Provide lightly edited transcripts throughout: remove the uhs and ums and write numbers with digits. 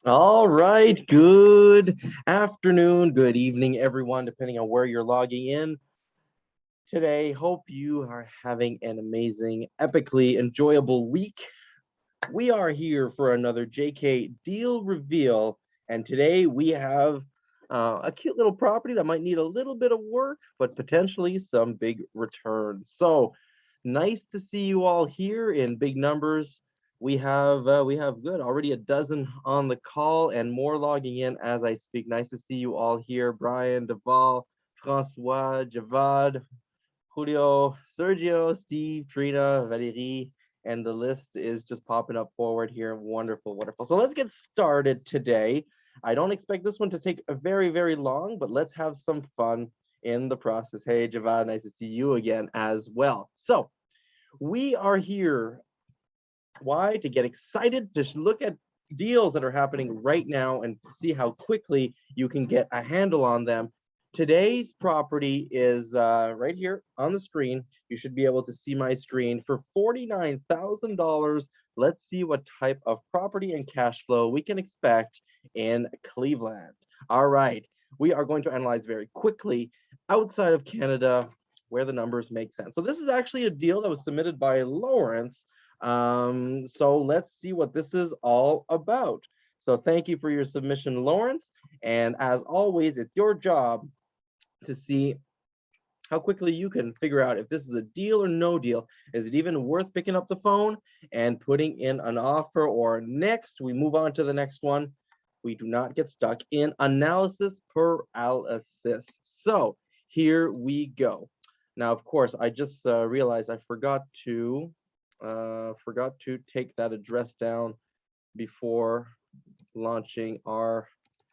All right. Good afternoon, good evening, everyone, depending on where you're logging in today. Hope you are having an amazing, epically enjoyable week. We are here for another JK deal reveal, and today we have a cute little property that might need a little bit of work, but potentially some big returns. So nice to see you all here in big numbers. We have good already a dozen on the call and more logging in as I speak. Nice to see you all here. Brian, Deval, Francois, Javad, Julio, Sergio, Steve, Trina, Valerie, and the list is just popping up forward here. Wonderful, wonderful. So let's get started today. I don't expect this one to take a very, very long, but let's have some fun in the process. Hey, Javad, nice to see you again as well. So we are here. Why? To get excited, to look at deals that are happening right now and see how quickly you can get a handle on them. Today's property is right here on the screen. You should be able to see my screen for $49,000. Let's see what type of property and cash flow we can expect in Cleveland. All right, we are going to analyze very quickly outside of Canada where the numbers make sense. So this is actually a deal that was submitted by Lawrence. So let's see what this is all about. So thank you for your submission, Lawrence. And as always, it's your job to see how quickly you can figure out if this is a deal or no deal. Is it even worth picking up the phone and putting in an offer? Or next, we move on to the next one. We do not get stuck in analysis paralysis. So here we go. Now, of course, I just realized I forgot to take that address down before launching our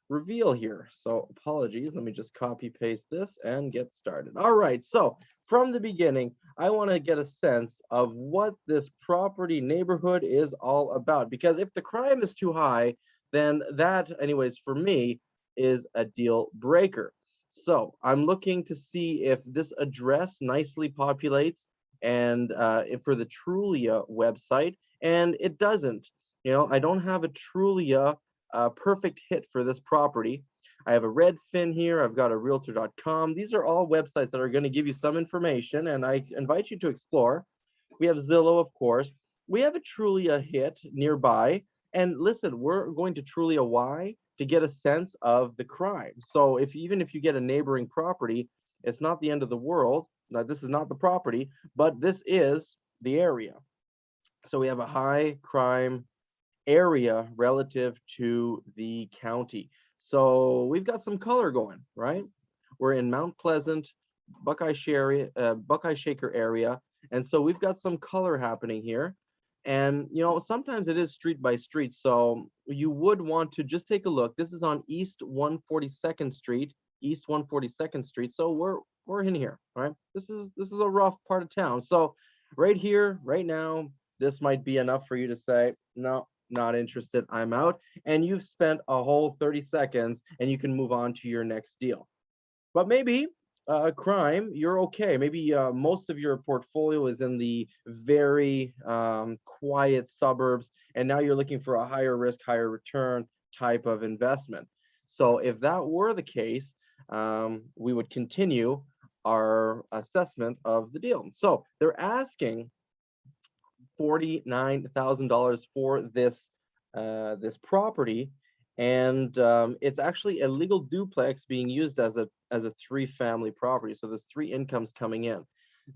reveal here. So apologies. Let me just copy paste this and get started. All right. So from the beginning, I want to get a sense of what this property neighborhood is all about. Because if the crime is too high, then that, anyways, for me, is a deal breaker. So I'm looking to see if this address nicely populates and for the Trulia website, and it doesn't. I don't have a Trulia perfect hit for this property. I have a Redfin here. I've got a realtor.com. These are all websites that are going to give you some information, and I invite you to explore. We have Zillow, of course. We have a Trulia hit nearby. And listen, we're going to Trulia Y to get a sense of the crime. So even if you get a neighboring property, it's not the end of the world. Now, this is not the property, but this is the area. So we have a high crime area relative to the county. So we've got some color going, right? We're in Mount Pleasant, Buckeye Shaker area. And so we've got some color happening here. And, sometimes it is street by street. So you would want to just take a look. This is on East 142nd Street, East 142nd Street. So we're in here, right? This is a rough part of town. So right here, right now, this might be enough for you to say, no, not interested, I'm out. And you've spent a whole 30 seconds and you can move on to your next deal. But maybe crime, you're okay. Maybe most of your portfolio is in the very quiet suburbs, and now you're looking for a higher risk, higher return type of investment. So if that were the case, we would continue our assessment of the deal. So they're asking $49,000 for this property, and it's actually a legal duplex being used as a three-family property. So there's three incomes coming in.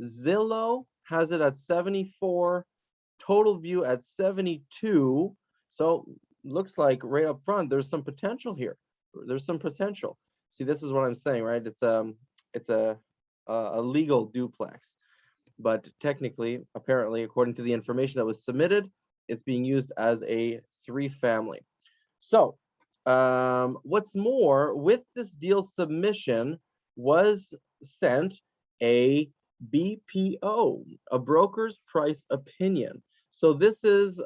Zillow has it at 74, total view at 72. So looks like right up front there's some potential here. There's some potential. See, this is what I'm saying, right? It's a legal duplex. But technically, apparently, according to the information that was submitted, it's being used as a three-family. So what's more, with this deal submission was sent a BPO, a broker's price opinion. So this is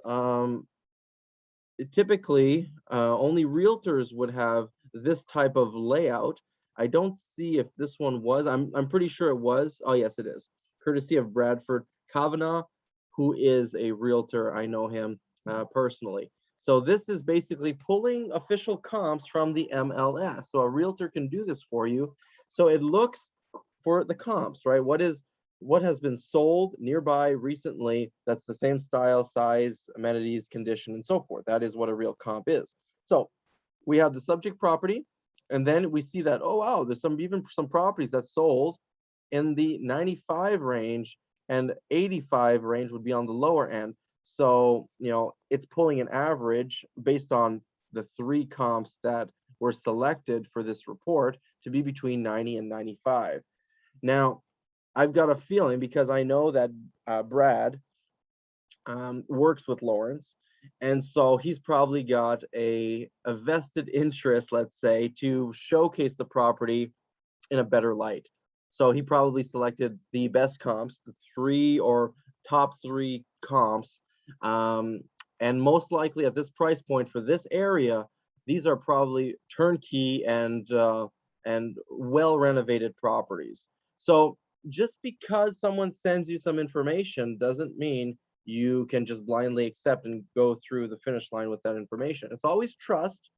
typically only realtors would have this type of layout. I don't see if this one was. I'm pretty sure it was. Oh, yes, it is. Courtesy of Bradford Kavanaugh, who is a realtor. I know him personally. So this is basically pulling official comps from the MLS. So a realtor can do this for you. So it looks for the comps, right? What has been sold nearby recently that's the same style, size, amenities, condition, and so forth. That is what a real comp is. So we have the subject property, and then we see that, oh wow, there's even some properties that sold in the 95 range, and 85 range would be on the lower end. So, it's pulling an average based on the three comps that were selected for this report to be between 90 and 95. Now, I've got a feeling, because I know that Brad works with Lawrence, and so he's probably got a vested interest, let's say, to showcase the property in a better light. So he probably selected the best comps, the three or top three comps, and most likely at this price point for this area, these are probably turnkey and well renovated properties. So just because someone sends you some information doesn't mean you can just blindly accept and go through the finish line with that information. It's always trust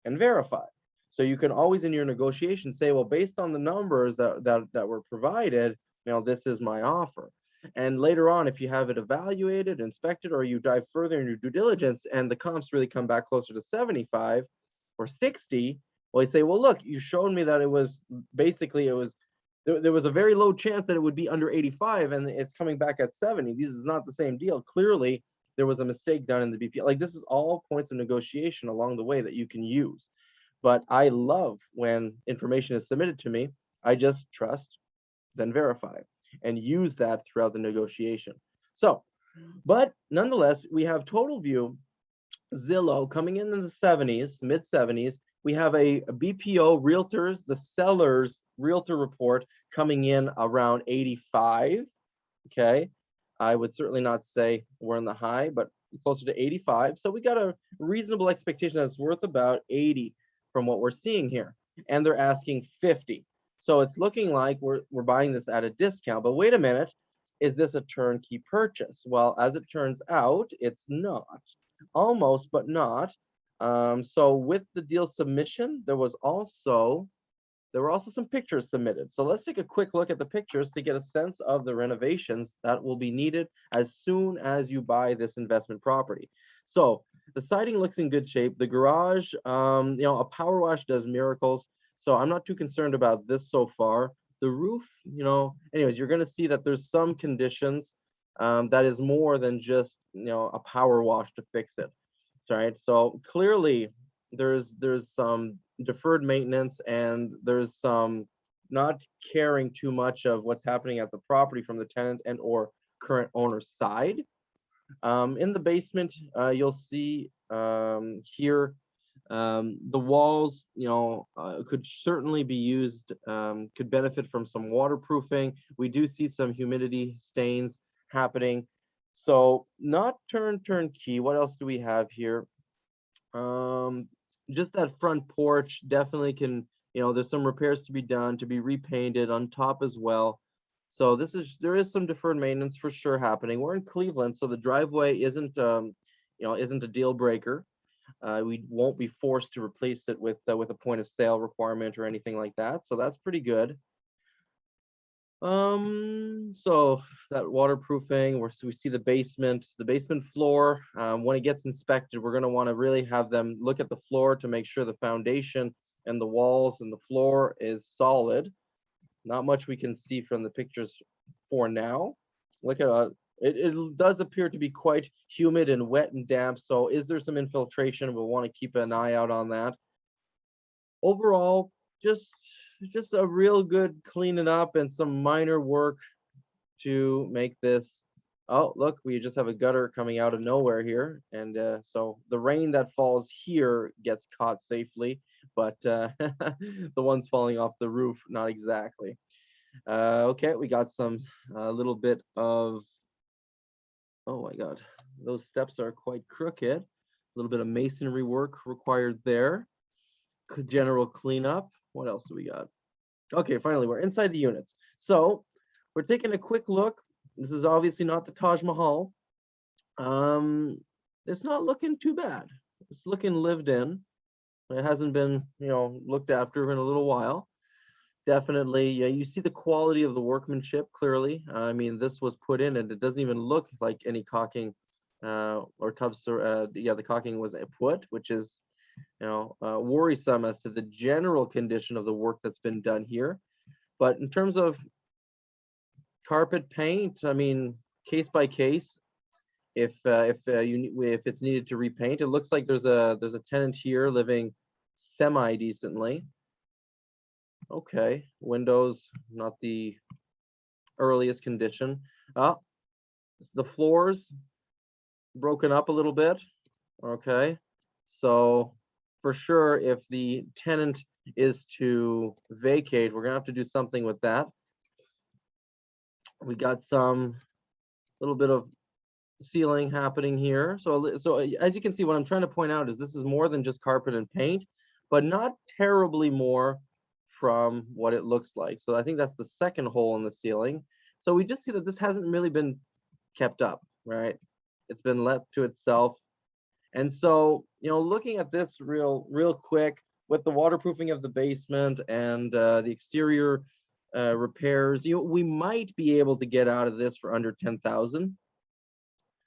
and verify. So you can always in your negotiation say, well, based on the numbers that were provided, this is my offer. And later on, if you have it evaluated, inspected, or you dive further in your due diligence and the comps really come back closer to 75 or 60, well, you say, well, look, you showed me that it was basically, there was a very low chance that it would be under 85 and it's coming back at 70. This is not the same deal. Clearly, there was a mistake done in the BP. Like, this is all points of negotiation along the way that you can use. But I love when information is submitted to me. I just trust, then verify, and use that throughout the negotiation. So, but nonetheless, we have Total View, Zillow coming in the 70s, mid 70s. We have a BPO realtors, the sellers realtor report coming in around 85. Okay. I would certainly not say we're in the high, but closer to 85. So we got a reasonable expectation that's worth about 80 from what we're seeing here. And they're asking 50. So it's looking like we're buying this at a discount. But wait a minute, is this a turnkey purchase? Well, as it turns out, it's not. Almost, but not. So with the deal submission, there were also some pictures submitted. So let's take a quick look at the pictures to get a sense of the renovations that will be needed as soon as you buy this investment property. So the siding looks in good shape. The garage, a power wash does miracles. So I'm not too concerned about this so far. The roof, anyways, you're going to see that there's some conditions that is more than just, a power wash to fix it. Right. So clearly there's some deferred maintenance, and there's some not caring too much of what's happening at the property from the tenant and or current owner's side. In the basement, you'll see here the walls, could certainly be used, could benefit from some waterproofing. We do see some humidity stains happening. So not turnkey. What else do we have here? Just that front porch definitely can, there's some repairs to be done, to be repainted on top as well. So there is some deferred maintenance for sure happening. We're in Cleveland, so the driveway isn't a deal breaker. We won't be forced to replace it with a point of sale requirement or anything like that. So that's pretty good. So that waterproofing, we see the basement floor. When it gets inspected, we're going to want to really have them look at the floor to make sure the foundation and the walls and the floor is solid. Not much we can see from the pictures for now. Look at it does appear to be quite humid and wet and damp. So is there some infiltration? We'll want to keep an eye out on that. Overall, just a real good cleaning up and some minor work to make this. Oh, look, we just have a gutter coming out of nowhere here. And so the rain that falls here gets caught safely, but the ones falling off the roof, not exactly. Okay, we got some little bit of, oh my God, those steps are quite crooked. A little bit of masonry work required there. General cleanup. What else do we got? Okay, finally, we're inside the units. So we're taking a quick look. This is obviously not the Taj Mahal. it's not looking too bad. It's looking lived in. It hasn't been, looked after in a little while. Definitely, yeah, you see the quality of the workmanship clearly. I mean, this was put in and it doesn't even look like any caulking or tubs. Yeah, the caulking was put, which is, worrisome as to the general condition of the work that's been done here. But in terms of carpet paint, I mean, case by case, if it's needed to repaint, it looks like there's a tenant here living semi decently. Okay, windows not the earliest condition. The floors broken up a little bit. Okay, so for sure, if the tenant is to vacate, we're gonna have to do something with that. We got some little bit of ceiling happening here. So as you can see, what I'm trying to point out is this is more than just carpet and paint, but not terribly more from what it looks like. So I think that's the second hole in the ceiling. So we just see that this hasn't really been kept up, right? It's been left to itself. And so, looking at this real quick with the waterproofing of the basement and the exterior repairs, we might be able to get out of this for under 10,000.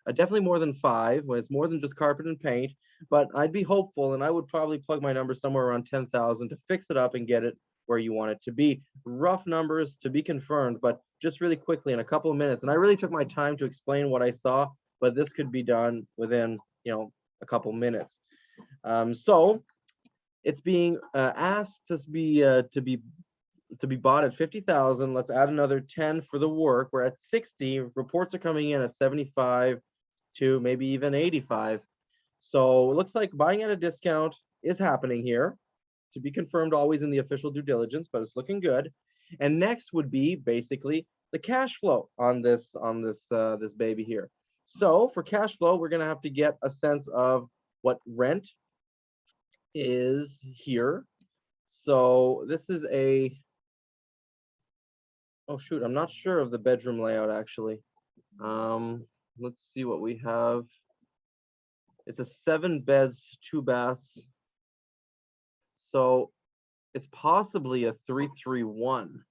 Definitely more than 5 when it's more than just carpet and paint, but I'd be hopeful and I would probably plug my number somewhere around 10,000 to fix it up and get it where you want it to be. Rough numbers to be confirmed, but just really quickly in a couple of minutes. And I really took my time to explain what I saw, but this could be done within, a couple minutes. So it's being asked to be bought at 50,000. Let's add another 10 for the work. We're at 60. Reports are coming in at 75 to maybe even 85. So it looks like buying at a discount is happening here. To be confirmed always in the official due diligence, but it's looking good. And next would be basically the cash flow on this baby here. So for cash flow, we're going to have to get a sense of what rent is here. So this is oh shoot, I'm not sure of the bedroom layout actually. Let's see what we have. It's a 7 beds, 2 baths. So it's possibly a 331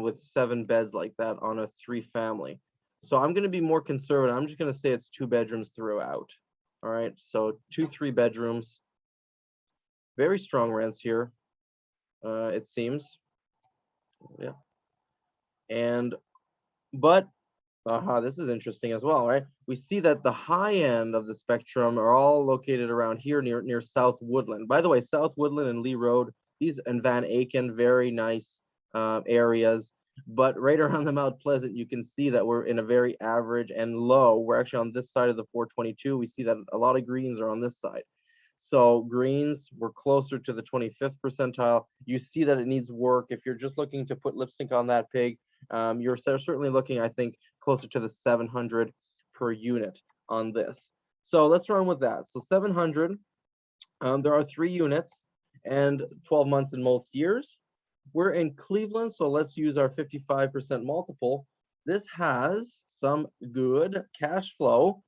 with 7 beds like that on a 3 family. So I'm going to be more conservative. I'm just going to say it's 2 bedrooms throughout. All right, so 2 3 bedrooms. Very strong rents here, it seems. Yeah. But this is interesting as well, right? We see that the high end of the spectrum are all located around here near South Woodland. By the way, South Woodland and Lee Road, these and Van Aken, very nice areas. But right around the Mount Pleasant, you can see that we're in a very average and low. We're actually on this side of the 422. We see that a lot of greens are on this side. So greens, we're closer to the 25th percentile. You see that it needs work. If you're just looking to put lipstick on that pig, you're certainly looking, I think, closer to the 700 per unit on this. So let's run with that. So 700, there are 3 units and 12 months in most years. We're in Cleveland, so let's use our 55% multiple. This has some good cash flow,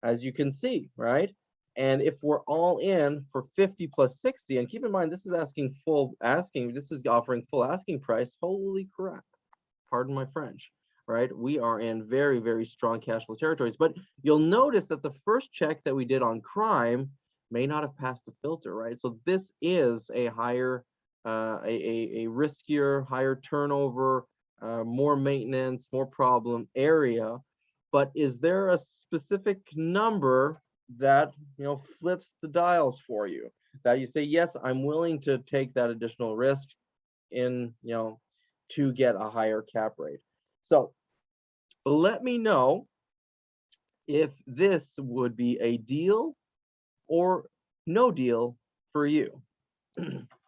as you can see, right? And if we're all in for 50 plus 60, and keep in mind, this is this is offering full asking price. Holy crap. Pardon my French, right? We are in very, very strong cash flow territories. But you'll notice that the first check that we did on crime may not have passed the filter, right? So this is a higher, a riskier, higher turnover, more maintenance, more problem area. But is there a specific number that flips the dials for you, that you say, yes, I'm willing to take that additional risk in to get a higher cap rate? So let me know if this would be a deal or no deal for you.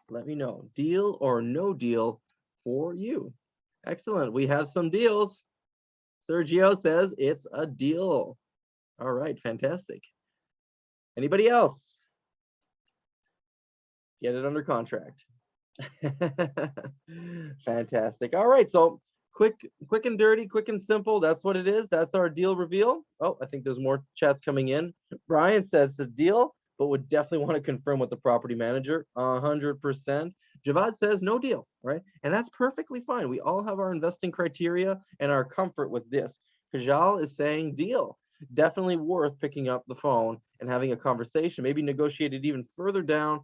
Let me know, deal or no deal for you. Excellent, we have some deals. Sergio says it's a deal. All right, fantastic. Anybody else? Get it under contract. Fantastic. All right, so quick and dirty, quick and simple. That's what it is. That's our deal reveal. Oh, I think there's more chats coming in. Brian says the deal, but would definitely want to confirm with the property manager. 100%. Javad says no deal, right? And that's perfectly fine. We all have our investing criteria and our comfort with this. Kajal is saying deal. Definitely worth picking up the phone and having a conversation, maybe negotiate it even further down,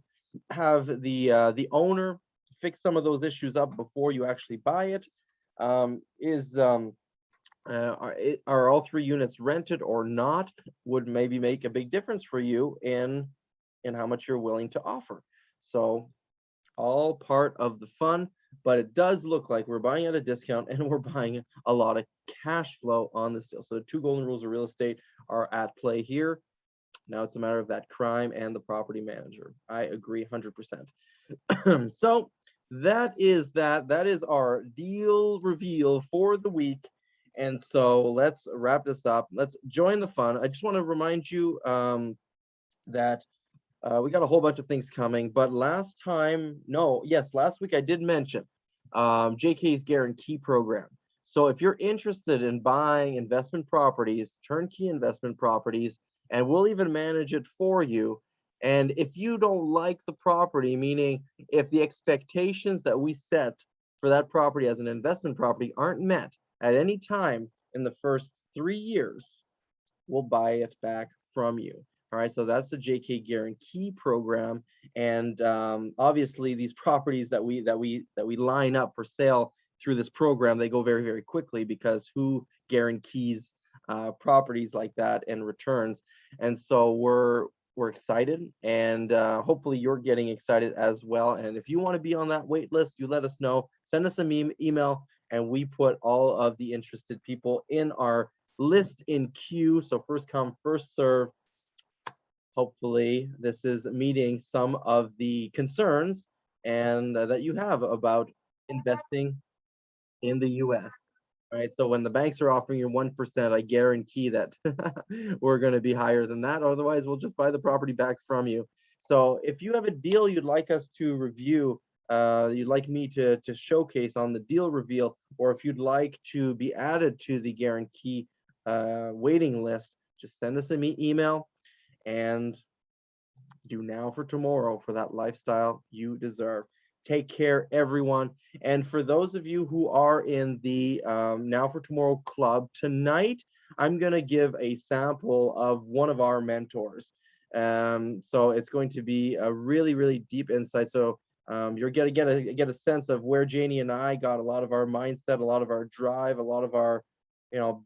have the owner fix some of those issues up before you actually buy it. Are all three units rented or not would maybe make a big difference for you in how much you're willing to offer. So all part of the fun, but it does look like we're buying at a discount and we're buying a lot of cash flow on this deal. So the two golden rules of real estate are at play here. Now it's a matter of that crime and the property manager. I agree 100%. So that is our deal reveal for the week. And so let's wrap this up. Let's join the fun. I just want to remind you that we got a whole bunch of things coming, but last week I did mention JK's guarantee program. So if you're interested in buying investment properties, turnkey investment properties, and we'll even manage it for you. And if you don't like the property, meaning if the expectations that we set for that property as an investment property aren't met at any time in the first 3 years, we'll buy it back from you. All right, so that's the JK Guarantee program, and obviously these properties that we line up for sale through this program, they go very, very quickly because who guarantees properties like that and returns? And so we're excited, and hopefully you're getting excited as well. And if you want to be on that wait list, you let us know. Send us an email, and we put all of the interested people in our list in queue. So first come, first serve. Hopefully this is meeting some of the concerns and that you have about investing in the US. Right. So when the banks are offering you 1%, I guarantee that we're going to be higher than that. Otherwise, we'll just buy the property back from you. So if you have a deal you'd like us to review, you'd like me to showcase on the deal reveal, or if you'd like to be added to the guarantee waiting list, just send us an email and do now for tomorrow for that lifestyle you deserve. Take care, everyone. And for those of you who are in the Now for Tomorrow Club, tonight I'm going to give a sample of one of our mentors. So it's going to be a really, really deep insight. So you're going to get a sense of where Janie and I got a lot of our mindset, a lot of our drive, a lot of our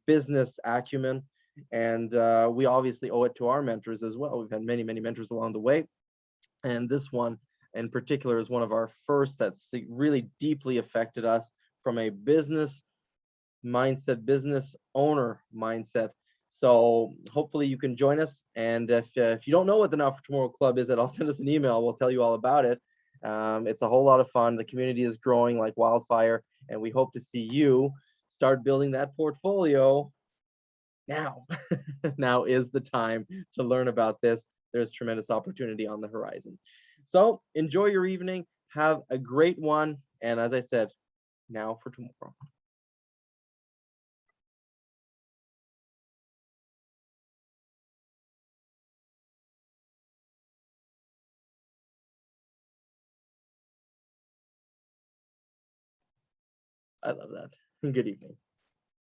business acumen. And we obviously owe it to our mentors as well. We've had many, many mentors along the way. And this one in particular is one of our first that's really deeply affected us from a business mindset, business owner mindset. So hopefully you can join us. And if you don't know what the Now for Tomorrow Club is, I'll send us an email. We'll tell you all about it. It's a whole lot of fun. The community is growing like wildfire, and we hope to see you start building that portfolio now. Now is the time to learn about this. There's tremendous opportunity on the horizon. So enjoy your evening. Have a great one. And as I said, now for tomorrow. I love that. Good evening.